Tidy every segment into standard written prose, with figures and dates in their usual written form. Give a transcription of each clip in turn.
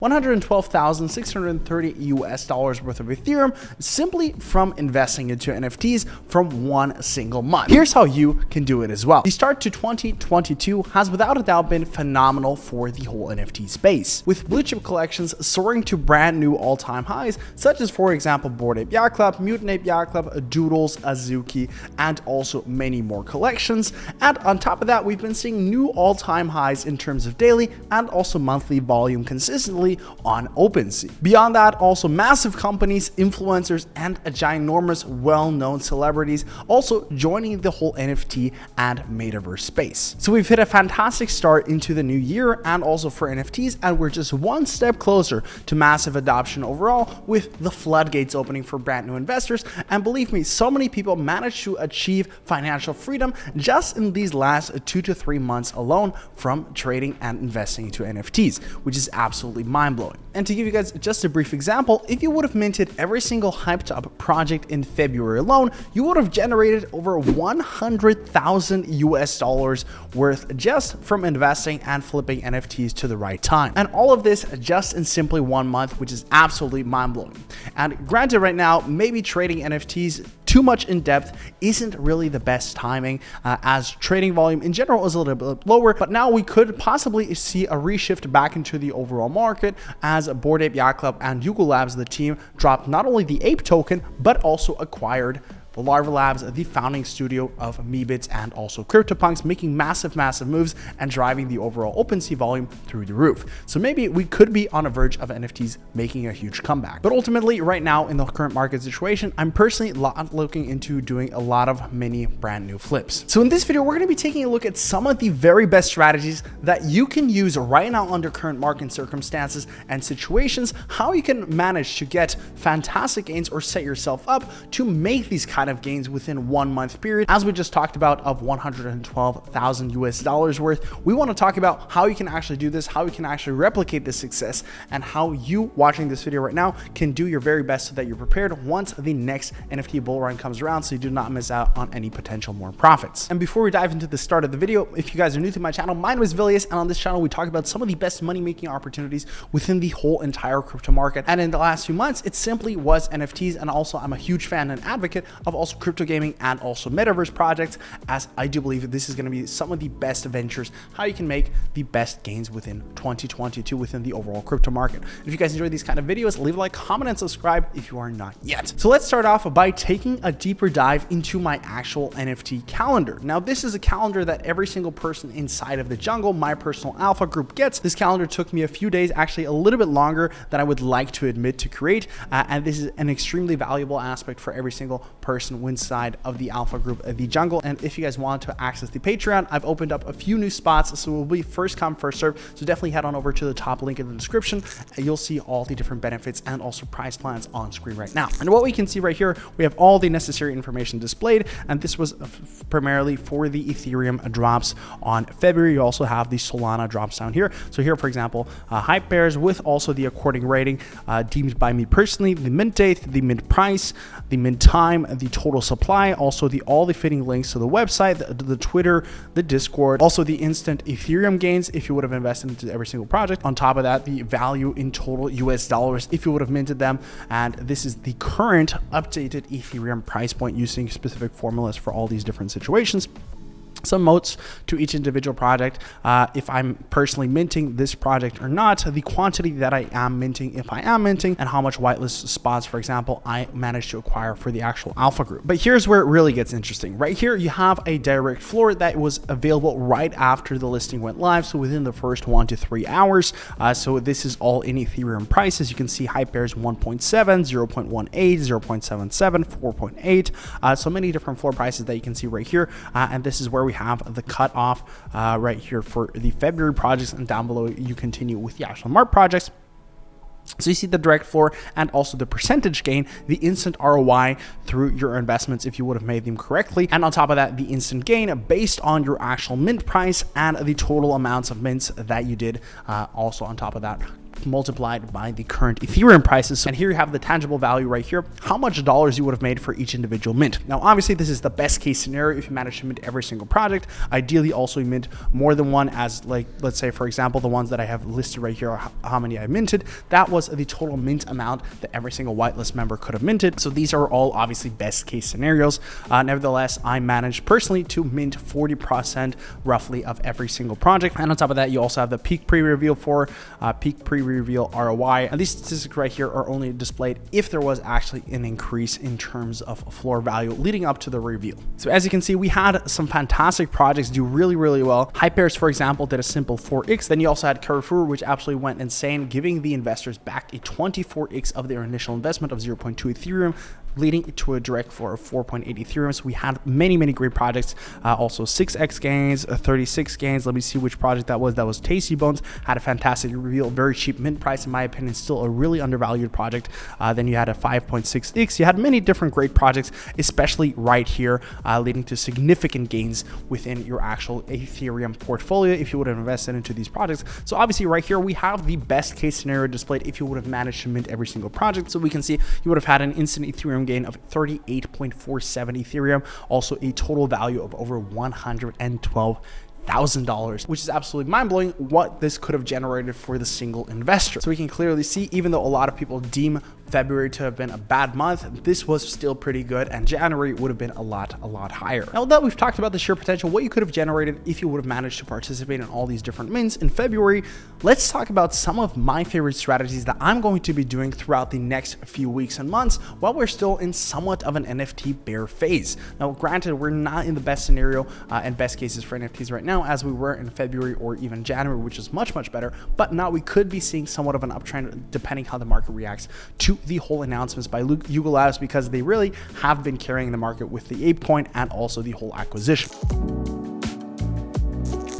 $112,630 US worth of Ethereum simply from investing into NFTs from one single month. Here's how you can do it as well. The start to 2022 has without a doubt been phenomenal for the whole NFT space, with blue chip collections soaring to brand new all-time highs, such as, for example, Bored Ape Yacht Club, Mutant Ape Yacht Club, Doodles, Azuki, and also many more collections. And on top of that, we've been seeing new all-time highs in terms of daily and also monthly volume consistently on OpenSea. Beyond that, also massive companies, influencers, and ginormous well-known celebrities also joining the whole NFT and metaverse space. So we've hit a fantastic start into the new year and also for NFTs, and we're just one step closer to massive adoption overall, with the floodgates opening for brand new investors. And believe me, so many people managed to achieve financial freedom just in these last 2 to 3 months alone from trading and investing into NFTs, which is absolutely mind-blowing. And to give you guys just a brief example, if you would have minted every single hyped up project in February alone, you would have generated over 100,000 US dollars worth just from investing and flipping NFTs to the right time. And all of this just in simply 1 month, which is absolutely mind-blowing. And granted, right now, maybe trading NFTs too much in depth isn't really the best timing, as trading volume in general is a little bit lower, but now we could possibly see a reshift back into the overall market as Bored Ape Yacht Club and Yuga Labs, the team, dropped not only the Ape token, but also acquired the Larva Labs, the founding studio of Meebits and also CryptoPunks, making massive moves and driving the overall OpenSea volume through the roof. So maybe we could be on a verge of NFTs making a huge comeback. But ultimately, right now in the current market situation, I'm personally looking into doing a lot of mini brand new flips. So in this video, we're going to be taking a look at some of the very best strategies that you can use right now under current market circumstances and situations, how you can manage to get fantastic gains or set yourself up to make these kind of gains within 1 month period. As we just talked about, of 112,000 US dollars worth, we want to talk about how you can actually do this, how you can actually replicate this success, and how you watching this video right now can do your very best so that you're prepared once the next NFT bull run comes around, so you do not miss out on any potential more profits. And before we dive into the start of the video, if you guys are new to my channel, my name is Vilius, and on this channel we talk about some of the best money-making opportunities within the whole entire crypto market. And in the last few months, it simply was NFTs, and also I'm a huge fan and advocate of also crypto gaming and also metaverse projects, as I do believe that this is going to be some of the best ventures, how you can make the best gains within 2022 within the overall crypto market. If you guys enjoy these kind of videos, leave a like, comment, and subscribe if you are not yet. So let's start off by taking a deeper dive into my actual NFT calendar. Now, this is a calendar that every single person inside of the jungle, my personal alpha group, gets. This calendar took me a few days, actually a little bit longer than I would like to admit, to create, and this is an extremely valuable aspect for every single person inside of the alpha group, the jungle. And if you guys want to access the Patreon, I've opened up a few new spots, so it will be first come first serve. So definitely head on over to the top link in the description, and you'll see all the different benefits and also price plans on screen right now. And what we can see right here, we have all the necessary information displayed, and this was primarily for the Ethereum drops on February. You also have the Solana drops down here. So here, for example, hype bears with also the according rating deemed by me personally, the mint date, the mint price, the mint time, the total supply, also all the fitting links to the website, the Twitter, the Discord, also the instant Ethereum gains if you would have invested into every single project. On top of that, the value in total US dollars if you would have minted them. And this is the current updated Ethereum price point using specific formulas for all these different situations. Some notes to each individual project, if I'm personally minting this project or not, the quantity that I am minting if I am minting, and how much whitelist spots, for example, I managed to acquire for the actual alpha group. But here's where it really gets interesting. Right here, you have a direct floor that was available right after the listing went live, so within the first 1 to 3 hours. So this is all in Ethereum prices. You can see hype bears 1.7, 0.18, 0.77, 4.8. So many different floor prices that you can see right here. And this is where we have the cutoff right here for the February projects, and down below you continue with the actual March projects. So you see the direct floor and also the percentage gain, the instant ROI through your investments if you would have made them correctly. And on top of that, the instant gain based on your actual mint price and the total amounts of mints that you did also on top of that multiplied by the current Ethereum prices. And here you have the tangible value right here, how much dollars you would have made for each individual mint. Now, obviously, this is the best case scenario if you manage to mint every single project. Ideally, also you mint more than one, as like, let's say, for example, the ones that I have listed right here are how many I minted. That was the total mint amount that every single whitelist member could have minted. So these are all obviously best case scenarios. Nevertheless, I managed personally to mint 40% roughly of every single project. And on top of that, you also have the peak pre-reveal for peak pre-reveal ROI. And these statistics right here are only displayed if there was actually an increase in terms of floor value leading up to the reveal. So as you can see, we had some fantastic projects do really, really well. Hypers, for example, did a simple 4x. Then you also had Carrefour, which absolutely went insane, giving the investors back a 24x of their initial investment of 0.2 Ethereum, leading to a direct floor of 4.8 Ethereum. So we had many great projects. Also 6x gains, 36 gains. Let me see which project that was. That was Tasty Bones. Had a fantastic reveal, very cheap mint price in my opinion, still a really undervalued project. Then you had a 5.6x. You had many different great projects, especially right here, leading to significant gains within your actual Ethereum portfolio if you would have invested into these projects. So obviously right here we have the best case scenario displayed if you would have managed to mint every single project. So we can see you would have had an instant Ethereum gain of 38.47 Ethereum, also a total value of over $112,000, which is absolutely mind-blowing what this could have generated for the single investor. So we can clearly see, even though a lot of people deem February to have been a bad month, this was still pretty good, and January would have been a lot higher. Now that we've talked about the sheer potential, what you could have generated if you would have managed to participate in all these different mints in February, let's talk about some of my favorite strategies that I'm going to be doing throughout the next few weeks and months while we're still in somewhat of an NFT bear phase. Now, granted, we're not in the best scenario and best cases for NFTs right now as we were in February or even January, which is much better, but now we could be seeing somewhat of an uptrend depending how the market reacts to the whole announcements by Yuga Labs, because they really have been carrying the market with the apecoin and also the whole acquisition.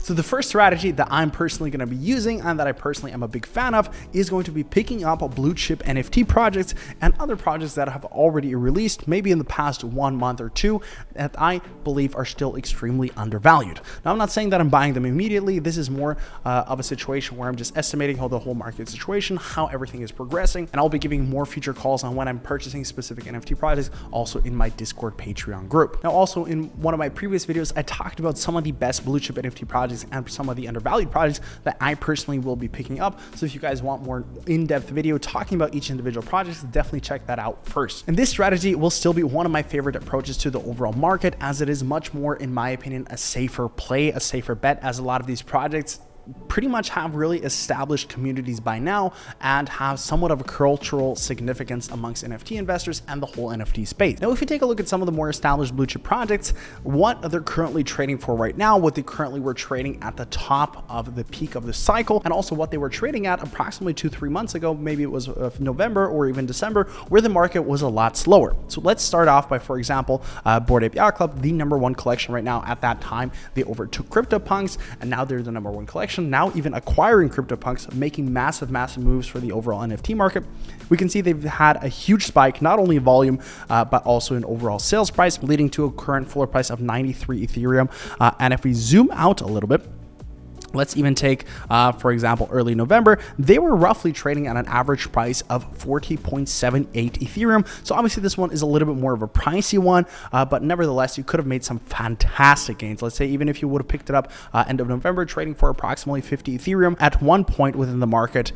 So the first strategy that I'm personally going to be using and that I personally am a big fan of is going to be picking up blue chip NFT projects and other projects that have already released maybe in the past 1 month or two that I believe are still extremely undervalued. Now, I'm not saying that I'm buying them immediately. This is more of a situation where I'm just estimating how the whole market situation, how everything is progressing, and I'll be giving more future calls on when I'm purchasing specific NFT projects also in my Discord Patreon group. Now, also in one of my previous videos, I talked about some of the best blue chip NFT projects and some of the undervalued projects that I personally will be picking up. So if you guys want more in-depth video talking about each individual project, definitely check that out first. And this strategy will still be one of my favorite approaches to the overall market, as it is much more, in my opinion, a safer play, a safer bet, as a lot of these projects pretty much have really established communities by now and have somewhat of a cultural significance amongst NFT investors and the whole NFT space. Now, if you take a look at some of the more established blue chip projects, what they're currently trading for right now, what they currently were trading at the top of the peak of the cycle, and also what they were trading at approximately 2-3 months ago, maybe it was November or even December, where the market was a lot slower. So let's start off by, for example, Bored Ape Yacht Club, the #1 collection right now. At that time, they overtook CryptoPunks, and now they're the #1 collection. Now even acquiring CryptoPunks, making massive moves for the overall NFT market. We can see they've had a huge spike, not only in volume, but also in overall sales price, leading to a current floor price of 93 Ethereum. And if we zoom out a little bit, let's even take, for example, early November, they were roughly trading at an average price of 40.78 Ethereum. So obviously this one is a little bit more of a pricey one, but nevertheless, you could have made some fantastic gains. Let's say even if you would have picked it up end of November, trading for approximately 50 Ethereum, at one point within the market,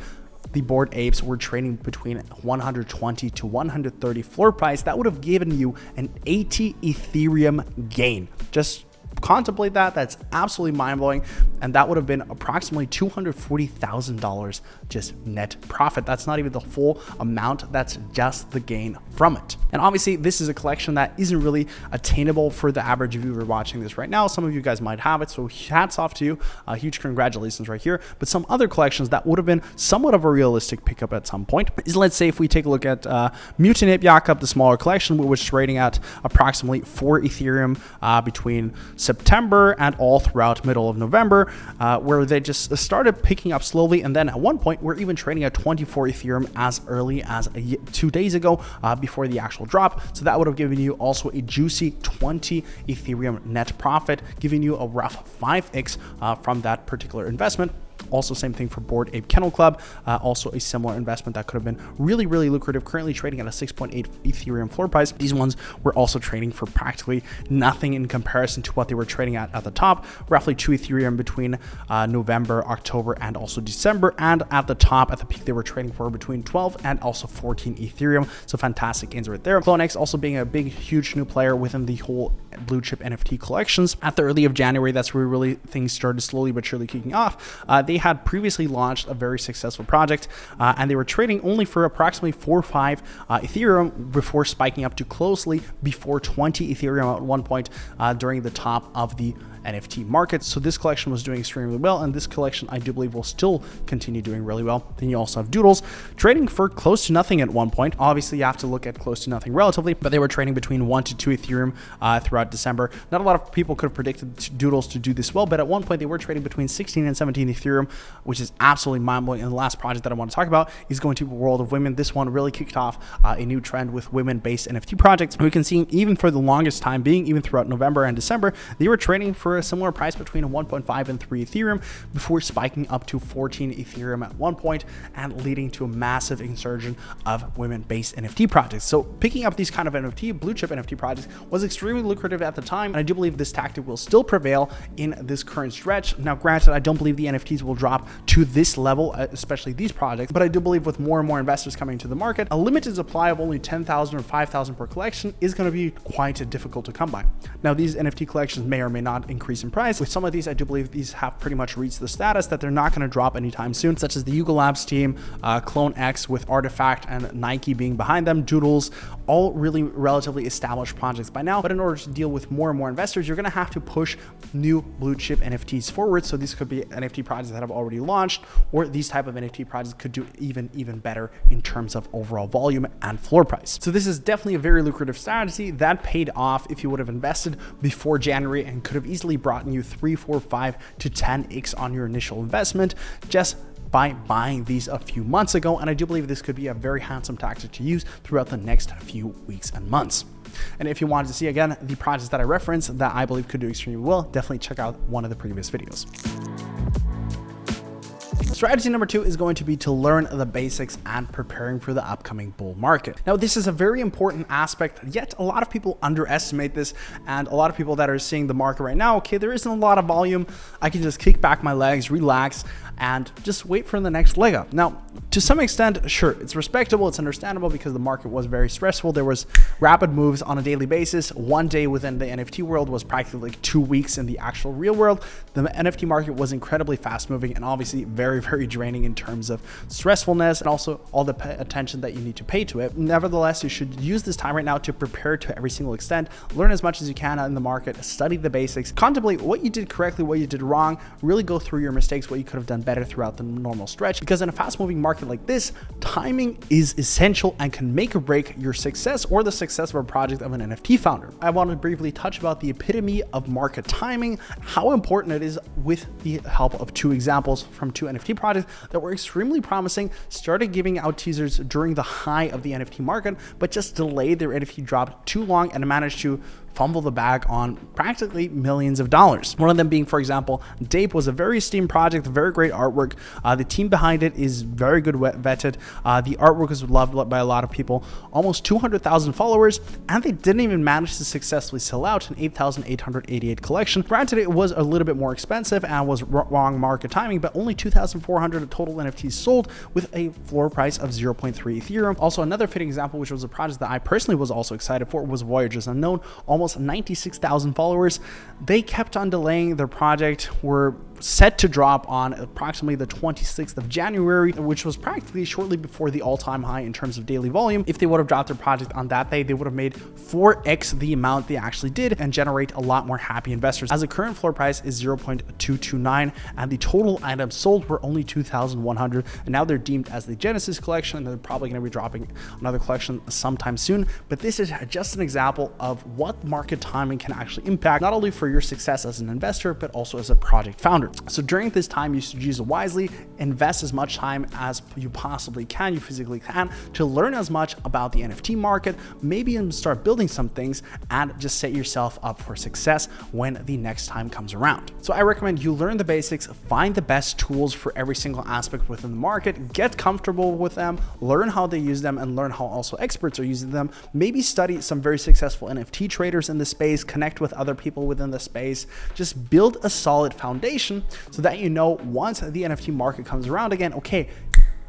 the Bored Apes were trading between 120 to 130 floor price. That would have given you an 80 Ethereum gain. Just contemplate that. That's absolutely mind-blowing, and that would have been approximately $240,000 just net profit. That's not even the full amount, that's just the gain from it. And obviously this is a collection that isn't really attainable for the average viewer watching this right now. Some of you guys might have it, so hats off to you, huge congratulations right here. But some other collections that would have been somewhat of a realistic pickup at some point is, let's say if we take a look at Mutant Ape Yacht Club, the smaller collection, which was trading at approximately 4 Ethereum between September and all throughout middle of November, where they just started picking up slowly, and then at one point we're even trading at 24 Ethereum as early as 2 days ago before the actual drop. So that would have given you also a juicy 20 Ethereum net profit, giving you a rough 5x from that particular investment. Also, same thing for Bored Ape Kennel Club. Also a similar investment that could have been really, really lucrative, currently trading at a 6.8 Ethereum floor price. These ones were also trading for practically nothing in comparison to what they were trading at the top, roughly 2 Ethereum between November, October, and also December. And at the top, at the peak, they were trading for between 12 and also 14 Ethereum. So fantastic gains right there. CloneX also being a big, huge new player within the whole blue chip NFT collections. At the early of January, that's where really things started slowly but surely kicking off. They had previously launched a very successful project, and they were trading only for approximately 4 or 5 Ethereum before spiking up to closely before 20 Ethereum at one point during the top of the NFT market. So this collection was doing extremely well, and this collection I do believe will still continue doing really well. Then you also have Doodles trading for close to nothing at one point. Obviously you have to look at close to nothing relatively, but they were trading between 1 to 2 Ethereum throughout December. Not a lot of people could have predicted Doodles to do this well, but at one point they were trading between 16 and 17 Ethereum, which is absolutely mind-blowing. And the last project that I want to talk about is going to be World of Women. This one really kicked off a new trend with women-based NFT projects. We can see even for the longest time being, even throughout November and December, they were trading for a similar price between 1.5 and 3 Ethereum before spiking up to 14 Ethereum at one point and leading to a massive insurgence of women-based NFT projects. So picking up these kind of NFT, blue chip NFT projects was extremely lucrative at the time, and I do believe this tactic will still prevail in this current stretch. Now, granted, I don't believe the NFTs will drop to this level, especially these projects, but I do believe with more and more investors coming to the market, a limited supply of only 10,000 or 5,000 per collection is going to be quite difficult to come by. Now, these NFT collections may or may not increase in price. With some of these, I do believe these have pretty much reached the status that they're not going to drop anytime soon, such as the Yuga Labs team, CloneX with Artifact and Nike being behind them, Doodles, all really relatively established projects by now. But in order to deal with more and more investors, you're going to have to push new blue chip NFTs forward. So these could be NFT projects that have already launched, or these type of NFT projects could do even better in terms of overall volume and floor price. So this is definitely a very lucrative strategy that paid off if you would have invested before January and could have easily brought you 3, 4, 5 to 10x on your initial investment just by buying these a few months ago. And I do believe this could be a very handsome tactic to use throughout the next few weeks and months. And if you wanted to see again the projects that I referenced that I believe could do extremely well, definitely check out one of the previous videos. Strategy number 2 is going to be to learn the basics and preparing for the upcoming bull market. Now, this is a very important aspect, yet a lot of people underestimate this, and a lot of people that are seeing the market right now, okay, there isn't a lot of volume, I can just kick back my legs, relax, and just wait for the next leg up. Now, to some extent, sure, it's respectable, it's understandable because the market was very stressful. There was rapid moves on a daily basis. One day within the NFT world was practically like 2 weeks in the actual real world. The NFT market was incredibly fast moving and obviously very draining in terms of stressfulness and also all the attention that you need to pay to it. Nevertheless, you should use this time right now to prepare to every single extent, learn as much as you can in the market, study the basics, contemplate what you did correctly, what you did wrong, really go through your mistakes, what you could have done better throughout the normal stretch, because in a fast moving market like this, timing is essential and can make or break your success or the success of a project of an NFT founder. I want to briefly touch about the epitome of market timing, how important it is with the help of 2 examples from 2 NFT projects that were extremely promising, started giving out teasers during the high of the NFT market, but just delayed their NFT drop too long and managed to fumble the bag on practically millions of dollars. One of them being, for example, Dape was a very esteemed project, very great artwork. The team behind it is very good vetted. The artwork is loved by a lot of people, almost 200,000 followers, and they didn't even manage to successfully sell out an 8,888 collection. Granted, it was a little bit more expensive and was wrong market timing, but only 2,400 total NFTs sold with a floor price of 0.3 Ethereum. Also, another fitting example, which was a project that I personally was also excited for, was Voyages Unknown, almost 96,000 followers. They kept on delaying their project, were set to drop on approximately the 26th of January, which was practically shortly before the all-time high in terms of daily volume. If they would have dropped their project on that day, they would have made 4x the amount they actually did and generate a lot more happy investors, as the current floor price is 0.229 and the total items sold were only 2,100, and now they're deemed as the Genesis collection, and they're probably going to be dropping another collection sometime soon. But this is just an example of what market timing can actually impact, not only for your success as an investor, but also as a project founder. 100. So during this time, you should use it wisely, invest as much time as you possibly can, you physically can, to learn as much about the NFT market, maybe even start building some things, and just set yourself up for success when the next time comes around. So I recommend you learn the basics, find the best tools for every single aspect within the market, get comfortable with them, learn how they use them, and learn how also experts are using them. Maybe study some very successful NFT traders in the space, connect with other people within the space, just build a solid foundation so that you know once the NFT market comes around again, okay,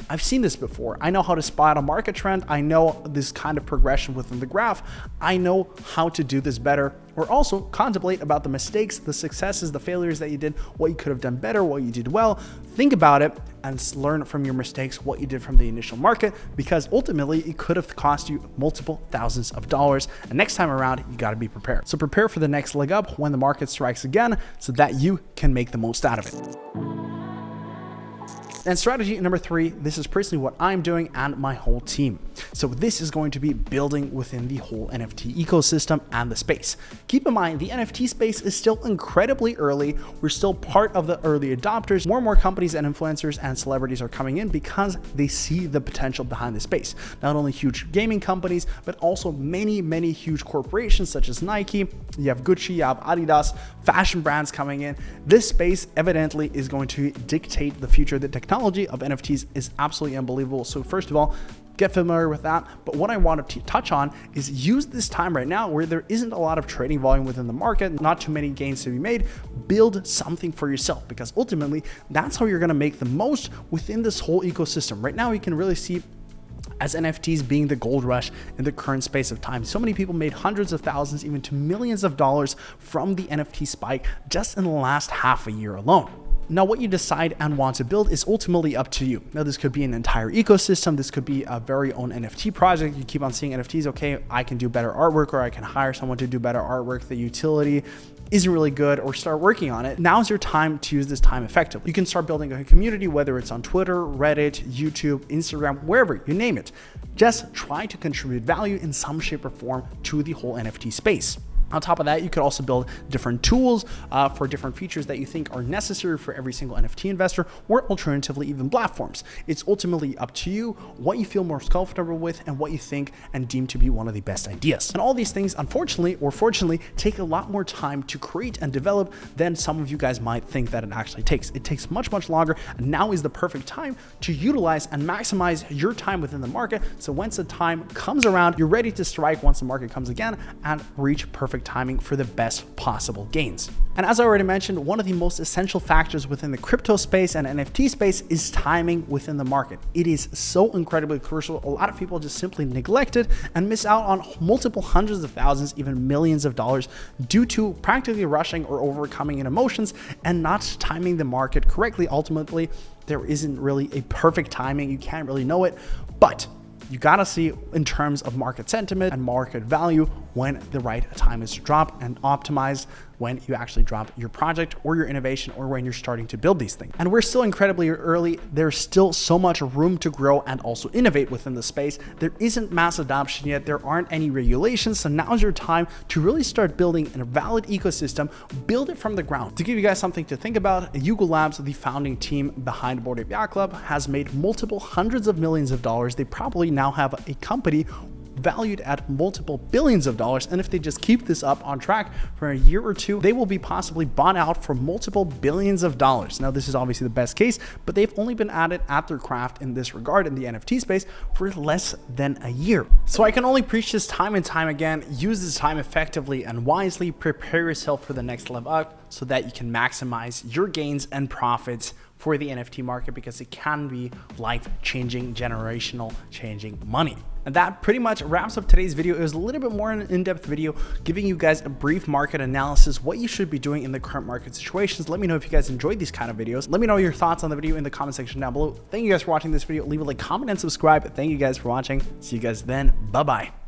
I've seen this before. I know how to spot a market trend. I know this kind of progression within the graph. I know how to do this better, or also contemplate about the mistakes, the successes, the failures that you did, what you could have done better, what you did well. Think about it and learn from your mistakes, what you did from the initial market, because ultimately it could have cost you multiple thousands of dollars. And next time around, you got to be prepared. So prepare for the next leg up when the market strikes again so that you can make the most out of it. And strategy number 3, this is personally what I'm doing and my whole team. So this is going to be building within the whole NFT ecosystem and the space. Keep in mind, the NFT space is still incredibly early. We're still part of the early adopters. More and more companies and influencers and celebrities are coming in because they see the potential behind the space. Not only huge gaming companies, but also many, many huge corporations such as Nike, you have Gucci, you have Adidas, fashion brands coming in. This space evidently is going to dictate the future. The technology of NFTs is absolutely unbelievable. So first of all, get familiar with that. But what I want to touch on is use this time right now where there isn't a lot of trading volume within the market, not too many gains to be made. Build something for yourself, because ultimately that's how you're going to make the most within this whole ecosystem. Right now, you can really see as NFTs being the gold rush in the current space of time. So many people made hundreds of thousands, even to millions of dollars from the NFT spike just in the last half a year alone. Now, what you decide and want to build is ultimately up to you. Now, this could be an entire ecosystem. This could be a very own NFT project. You keep on seeing NFTs. Okay, I can do better artwork, or I can hire someone to do better artwork. The utility isn't really good, or start working on it. Now's your time to use this time effectively. You can start building a community, whether it's on Twitter, Reddit, YouTube, Instagram, wherever, you name it. Just try to contribute value in some shape or form to the whole NFT space. On top of that, you could also build different tools for different features that you think are necessary for every single NFT investor, or alternatively even platforms. It's ultimately up to you what you feel most comfortable with and what you think and deem to be one of the best ideas. And all these things, unfortunately or fortunately, take a lot more time to create and develop than some of you guys might think that it actually takes. It takes much, much longer, and now is the perfect time to utilize and maximize your time within the market. So once the time comes around, you're ready to strike once the market comes again and reach perfect timing for the best possible gains. And as I already mentioned, one of the most essential factors within the crypto space and NFT space is timing within the market. It is so incredibly crucial. A lot of people just simply neglect it and miss out on multiple hundreds of thousands, even millions of dollars due to practically rushing or overcoming in emotions and not timing the market correctly. Ultimately, there isn't really a perfect timing. You can't really know it, but you gotta see in terms of market sentiment and market value when the right time is to drop, and optimize when you actually drop your project or your innovation, or when you're starting to build these things. And we're still incredibly early. There's still so much room to grow and also innovate within the space. There isn't mass adoption yet. There aren't any regulations. So now's your time to really start building a valid ecosystem, build it from the ground. To give you guys something to think about, Yugo Labs, the founding team behind Bored Ape Yacht Club, has made multiple hundreds of millions of dollars. They probably now have a company valued at multiple billions of dollars. And if they just keep this up on track for a year or two, they will be possibly bought out for multiple billions of dollars. Now, this is obviously the best case, but they've only been at it at their craft in this regard in the NFT space for less than a year. So I can only preach this time and time again. Use this time effectively and wisely. Prepare yourself for the next level up so that you can maximize your gains and profits for the NFT market, because it can be life-changing, generational changing money. And that pretty much wraps up today's video. It was a little bit more an in-depth video, giving you guys a brief market analysis, what you should be doing in the current market situations. Let me know if you guys enjoyed these kind of videos. Let me know your thoughts on the video in the comment section down below. Thank you guys for watching this video. Leave a like, comment, and subscribe. Thank you guys for watching. See you guys then. Bye-bye.